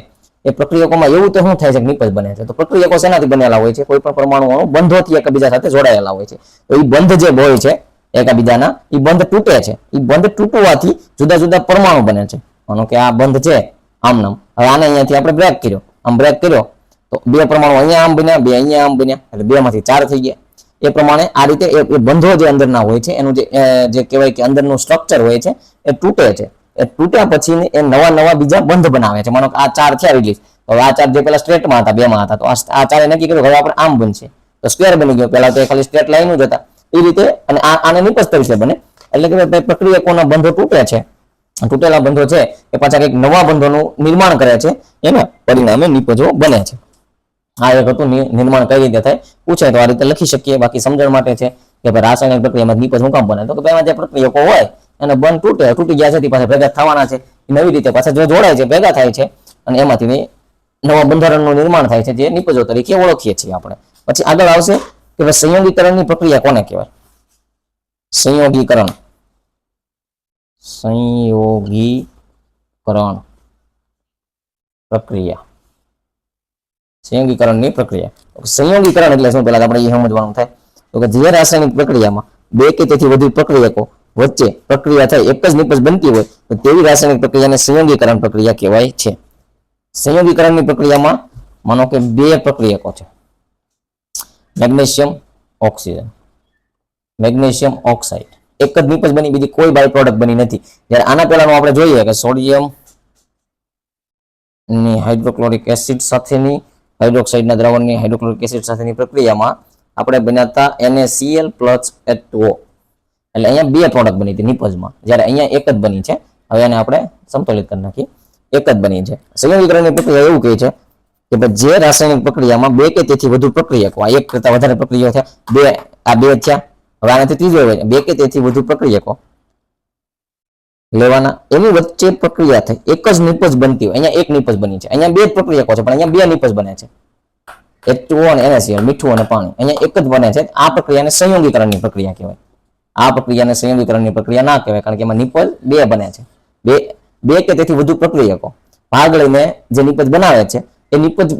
એ પ્રક્રિયકોમાં એવું તો શું થાય છે કે નિપજ બને છે? તો પ્રક્રિયકો શેનાથી બનેલા હોય છે? કોઈ પણ પરમાણુ બંધોથી એકબીજા સાથે જોડાયેલા હોય છે. તો એ બંધ જે હોય છે એકબીજાના, એ બંધ તૂટે છે. એ બંધ તૂટવાથી જુદા જુદા પરમાણુ બને છે. માનો કે આ બંધ છે આમ નામ, હવે આને અહીંયાથી આપણે બ્રેક કર્યો, આમ બ્રેક કર્યો તો બે પરમાણુ અહીંયા આમ બન્યા, બે અહીંયા આમ બન્યા, એટલે બે માંથી ચાર થઈ ગયા. એ પ્રમાણે આ રીતે એ બંધો જે અંદરના હોય છે એનું જે કહેવાય કે અંદરનું સ્ટ્રક્ચર હોય છે એ તૂટે છે. એ તૂટ્યા પછી એ નવા નવા બીજા બંધ બનાવે છે. માનો કે આ ચાર થયા રિલીઝ, હવે આ ચાર જે પેલા સ્ટ્રેટમાં હતા, બેમાં હતા, તો આ ચારે નક્કી કર્યું હવે આપણે આમ બનશે, તો સ્ક્વેર બની ગયો. પેલા તો ખાલી સ્ટ્રેટ લાઈન જ હતા એ રીતે, અને આને નિપજ તરીકે બને. એટલે કે પ્રક્રિયકોના બંધો તૂટે છે, તૂટેલા બંધો છે એ પાછા કંઈક નવા બંધોનું નિર્માણ કરે છે, એના પરિણામે નિપજો બને છે. આ એક હતું નિર્માણ કઈ રીતે થાય, પૂછે તો આ રીતે લખી શકીએ. બાકી સમજણ માટે છે કે ભાઈ રાસાયણિક પ્રક્રિયામાં નિપજ શું કામ બને? તો કે ભાઈ જે પ્રક્રિયકો હોય એને બંધ તૂટી ગયા છે, પાછા ભેગા થવાના છે, નવી રીતે પાછા જો જોડાય છે, ભેગા થાય છે, અને એમાંથી નવા બંધારણનું નિર્માણ થાય છે, જે નિપજો તરીકે ઓળખીએ છીએ આપણે. પછી આગળ આવશે કે ભાઈ સંયોગીકરણની પ્રક્રિયા કોને કહેવાય? સંયોગીકરણ પ્રક્રિયા, સંયોગીકરણની પ્રક્રિયા. સંયોગીકરણ એટલે શું? પહેલા આપણે એ સમજવાનું થાય. તો કે જે રાસાયણિક પ્રક્રિયામાં બે કે તેથી વધુ પ્રક્રિયકો વચ્ચે પ્રક્રિયા થાય એક જ નિપજ બનતી હોય તો તેવી રાસાયણિક પ્રક્રિયાને સંયોગીકરણ પ્રક્રિયા કહેવાય છે. સંયોગીકરણની પ્રક્રિયામાં માનો કે બે પ્રક્રિયકો છે, મેગ્નેશિયમ ઓક્સિજન, મેગ્નેશિયમ ઓક્સાઇડ, એક જ નિપજ બની, બીજી કોઈ બાય પ્રોડક્ટ બની નથી. જ્યારે આના પહેલાનું આપણે જોઈએ કે સોડિયમ ની હાઇડ્રોક્લોરિક એસિડ સાથેની હાઇડ્રોક્સાઇડના દ્રાવણની હાઇડ્રોક્લોરિક એસિડ સાથેની પ્રક્રિયામાં આપણે બનાવતા NaCl + H2O, એટલે અહીંયા બે પ્રોડક્ટ બની હતી નિપજમાં, જ્યારે અહીંયા એક જ બની છે. હવે એને આપણે સંતુલિત કરી નાખીએ, એક જ બની છે. સંયોગીકરણની પ્રક્રિયા એવું કહે છે કે જે રાસાયણિક પ્રક્રિયામાં બે કે તેથી વધુ પ્રક્રિયકો, આ એક કરતા વધારે પ્રક્રિયાઓ થયા, બે આ બે થયા, હવે આનાથી ત્રીજો હોય બે કે તેથી વધુ પ્રક્રિયકો લેવાના, એની વચ્ચે પ્રક્રિયા થઈ એક જ નિપજ બનતી હોય. અહીંયા એક નિપજ બની છે, અહીંયા બે જ પ્રક્રિયકો છે પણ અહીંયા બે નિપજ બને છે, H2O અને NaCl, મીઠું અને પાણી, અહીંયા એક જ બને છે. આ પ્રક્રિયાને સંયોગીકરણની પ્રક્રિયા કહેવાય. આ પ્રક્રિયાને સંયોગીકરણની પ્રક્રિયા ના કહેવાય, કારણ કે એમાં નિપજ બે બને છે. બે કે તેથી વધુ પ્રક્રિયકો ભાગ લઈને જે નિપજ બનાવે છે એ નિપજ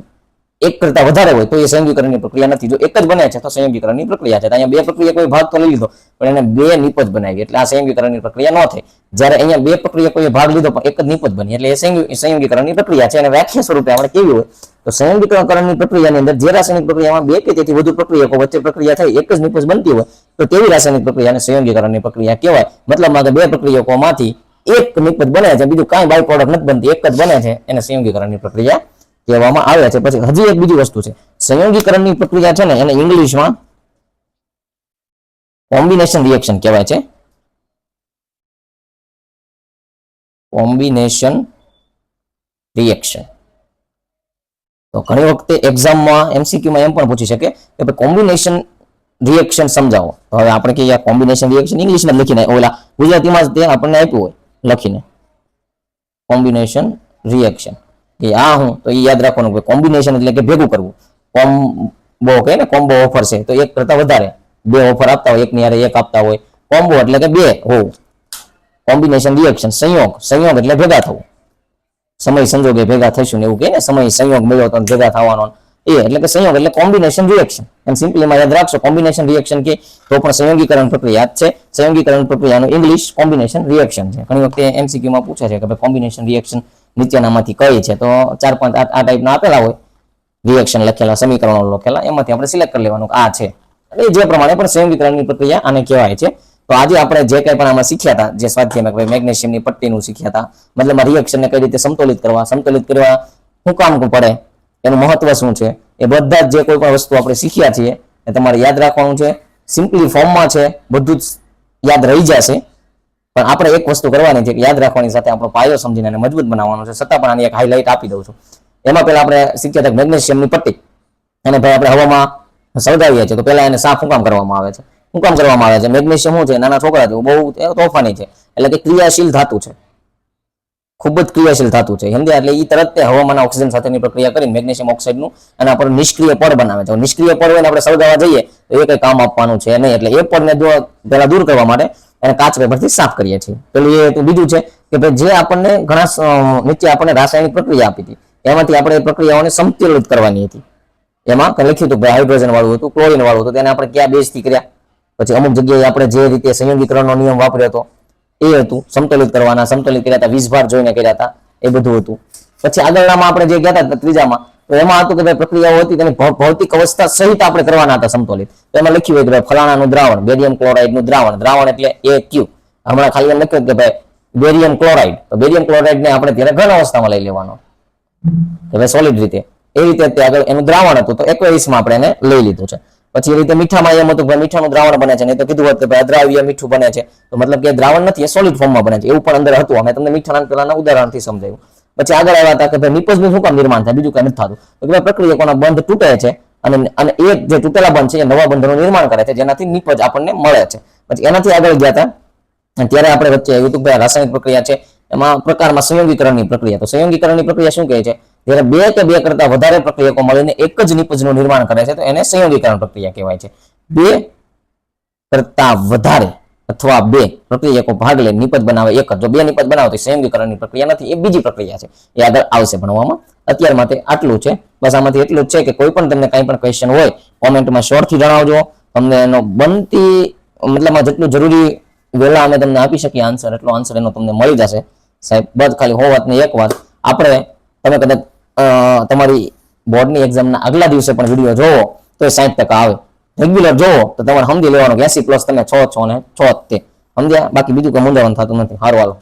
એક કરતા વધારે હોય તો એ સંયોગીકરણની પ્રક્રિયા નથી. જો એક જ બને છે તો સંયોગીકરણની પ્રક્રિયા છે. અહીંયા બે પ્રક્રિયકોએ ભાગ તો લઈ લીધો પણ એને બે નિપજ બનાવી, એટલે આ સંયોગીકરણની પ્રક્રિયા ન થઈ. જ્યારે અહીંયા બે પ્રક્રિયકોએ ભાગ લીધો પણ એક જ નિપજ બની, એટલે એ સંયોગીકરણની પ્રક્રિયા છે. અને વ્યાખ્યા સ્વરૂપે આપણે કેવી હોય તો સંયોગીકરણની પ્રક્રિયાની અંદર જે રાસાયણિક પ્રક્રિયામાં બે કે તેથી વધુ પ્રક્રિયકો વચ્ચે પ્રક્રિયા થઈ એક જ નિપજ બનતી હોય તો તેવી રાસાયણિક પ્રક્રિયાને સંયોગીકરણની પ્રક્રિયા કહેવાય. મતલબમાં કે બે પ્રક્રિયકોમાંથી એક નિપજ બને છે, બીજું કાંઈ બાય પ્રોડક્ટ નથી બનતી, એક જ બને છે, એને સંયોગીકરણની પ્રક્રિયા કહેવામાં આવે છે. પછી હજી એક બીજી વસ્તુ છે, સંયોગીકરણની પ્રક્રિયા છે ને એને ઇંગ્લિશમાં કોમ્બિનેશન રિએક્શન કહેવાય છે. Combination reaction. તો ઘણી વખતે એક્ઝામમાં MCQમાં એમ પણ પૂછી શકે કે કોમ્બિનેશન રિએક્શન સમજાવો. તો હવે આપણે કહીએ કોમ્બિનેશન રિએક્શન ઇંગ્લિશમાં લખીને, ઓલા ગુજરાતીમાં જ તે આપણને આપ્યું હોય લખીને કોમ્બિનેશન રિએક્શન. કે આ હું તો એ યાદ રાખવાનું કે કોમ્બિનેશન એટલે કે ભેગું કરવું. કોમ્બો કહે ને, કોમ્બો ઓફર છે તો એક કરતા વધારે બે ઓફર આપતા હોય, એકની હારે એક આપતા હોય. કોમ્બો એટલે કે બે હોવું. કોમ્બિનેશન રિએક્શન સંયોગ, સંયોગ એટલે ભેગા થવું. સમય સંજોગે ભેગા થઈશું ને એવું કહે ને, સમય સંયોગ મળ્યો તો ભેગા થવાનો, એટલે કે સંયોગ એટલે કોમ્બિનેશન રિએક્શન. એમ સિમ્પલીમાં યાદ રાખશો, કોમ્બિનેશન રિએક્શન કે તો પણ સંયોગીકરણ પ્રક્રિયા જ છે. સંયોગીકરણ પ્રક્રિયાનું ઇંગ્લિશ કોમ્બિનેશન રિએક્શન છે. ઘણી વખતે MCQ માં પૂછે છે કે ભાઈ કોમ્બિનેશન રિએક્શન નીચેનામાંથી કઈ છે, તો 4-5 આ ટાઈપના આપેલા હોય રિએક્શન લખેલા, સમીકરણો લખેલા, એમાંથી આપણે સિલેક્ટ કરી લેવાનું આ છે. એટલે જે પ્રમાણે પણ સંયોગીકરણની પ્રક્રિયા આને કહેવાય છે. તો આજે આપણે જે કંઈ પણ આમાં શીખ્યા હતા, જે સ્વાધ્યાયમાં મેગ્નેશિયમની પટ્ટીનું શીખ્યા હતા, મતલબ રિએક્શનને કઈ રીતે સમતોલિત કરવા શું કામ પડે, એનું મહત્વ શું છે, એ બધા જ જે કોઈ પણ વસ્તુ આપણે શીખ્યા છીએ એ તમારે યાદ રાખવાનું છે. સિમ્પલી ફોર્મમાં છે, બધું જ યાદ રહી જશે. પણ આપણે એક વસ્તુ કરવાની છે કે યાદ રાખવાની સાથે આપણો પાયો સમજીને એને મજબૂત બનાવવાનો છે. છતાં પણ આની એક હાઇલાઇટ આપી દઉં છું. એમાં પહેલા આપણે શીખ્યા હતા મેગ્નેશિયમની પટ્ટી, અને ભાઈ આપણે હવામાં સળગાવીએ છીએ તો પહેલા એને સાફ શું કામ કરવામાં આવે છે? મેગ્નેશિયમ શું છે? નાના છોકરા જેવું બહુ તોફાની છે, એટલે કે ક્રિયાશીલ ધાતુ છે, ખૂબ જ ક્રિયાશીલ ધાતુ છે, સમજ્યા? એટલે એ તરત તે હવામાન ઓક્સિજન સાથેની પ્રક્રિયા કરીને મેગ્નેશિયમ ઓક્સાઇડનું એના પર નિષ્ક્રિય પડ બનાવે છે. નિષ્ક્રિય પડ હોય ને આપણે સળગાવવા જઈએ તો એ કંઈ કામ આપવાનું છે નહીં. એટલે એ પડને જો પહેલા દૂર કરવા માટે એને કાચ પેપરથી સાફ કરીએ છીએ. પેલું એ બીજું છે કે ભાઈ જે આપણને ઘણા નીચે આપણને રાસાયણિક પ્રક્રિયા આપી હતી, એમાંથી આપણે પ્રક્રિયાઓને સમતુલિત કરવાની હતી. એમાં લખ્યું હતું ભાઈ હાઇડ્રોજન વાળું હતું, ક્લોરીન વાળું હતું, તેને આપણે કયા બેઝથી કર્યા? પછી અમુક જગ્યાએ આપણે જે રીતે સંયોગીકરણનો નિયમ વાપર્યો હતો એ હતું સમતુલિત કરવાના, સમતુલિત કર્યા હતા, વીજભાર જોઈને કર્યા હતા, એ બધું હતું. પછી આગળનામાં આપણે જે ગયા હતા ત્રીજામાં, તો એમાં હતું કે ભાઈ પ્રક્રિયાઓ હતી તેની ભૌતિક અવસ્થા સહિત આપણે કરવાના હતા સમતુલિત. તો એમાં લખ્યું હોય કે ભાઈ ફલાણાનું દ્રાવણ, બેરિયમ ક્લોરાઇડનું દ્રાવણ એટલે AQ. હમણાં ખાલી એમ લખ્યું કે ભાઈ બેરિયમ ક્લોરાઇડ, તો બેરિયમ ક્લોરાઇડને આપણે ત્યારે ઘન અવસ્થામાં લઈ લેવાનો કે ભાઈ સોલિડ રીતે. એ રીતે આગળ એનું દ્રાવણ હતું, તો 21 માં આપણે એને લઈ લીધું છે. પછી એ રીતે મીઠામાં એમ હતું કે મીઠાનું દ્રાવણ બને છે, નહીં તો કીધું હોત કે ભાઈ અદ્રાવ્ય મીઠું બને છે, તો મતલબ કે દ્રાવણ નથી, એ સોલિડ ફોર્મમાં બને છે, એવું પણ અંદર હતું. અમે તમને મીઠાના પેલાના ઉદાહરણથી સમજાવ્યું. પછી આગળ આવ્યા હતા કે ભાઈ નિપજનું શું કામ નિર્માણ થાય, બીજું કઈ નથી થતું. તો કે પ્રક્રિયકોના બંધ તૂટે છે અને એ જે તૂટેલા બંધ છે એ નવા બંધનું નિર્માણ કરે છે, જેનાથી નિપજ આપણને મળે છે. પછી એનાથી આગળ ગયા હતા ત્યારે આપણે વચ્ચે આવ્યું હતું કે રાસાયણિક પ્રક્રિયા છે, એમાં પ્રકારમાં સંયોગીકરણની પ્રક્રિયા. તો સંયોગીકરણની પ્રક્રિયા શું કહે છે? જ્યારે બે કે બે કરતા વધારે પ્રક્રિયકો મળીને એક જ નિપજનું નિર્માણ કરે છે, તો એને સંયોગીકરણ પ્રક્રિયા કહેવાય છે. બે કરતા વધારે અથવા બે પ્રક્રિયકો ભાગ લઈને નિપજ બનાવે એક જ. જો બે નિપજ બનાવે તો સંયોગીકરણની પ્રક્રિયા નથી, એ બીજી પ્રક્રિયા છે, એ આગળ આવશે ભણવામાં. અત્યાર માટે આટલું છે. બસ આમાંથી એટલું જ છે કે કોઈ પણ તમને કંઈ પણ ક્વેશ્ચન હોય કોમેન્ટમાં શોર્ટથી જણાવજો. તમને એનો બનતી મતલબમાં જેટલું જરૂરી વહેલા અમે તમને આપી શકીએ આન્સર, એટલો આન્સર એનો તમને મળી જશે સાહેબ. બસ ખાલી વાત ને એક વાત, આપણે તમે કદાચ તમારી બોર્ડની એક્ઝામના આગલા દિવસે પણ વિડીયો જોવો તો 60% આવે. રેગ્યુલર જોવો તો તમારે સમજી લેવાનું કે 80+ તમે છો ને છો જ તે સમજ્યા. બાકી બીજું કોઈ મૂંઝવણ થતું નથી. હારું હાલો.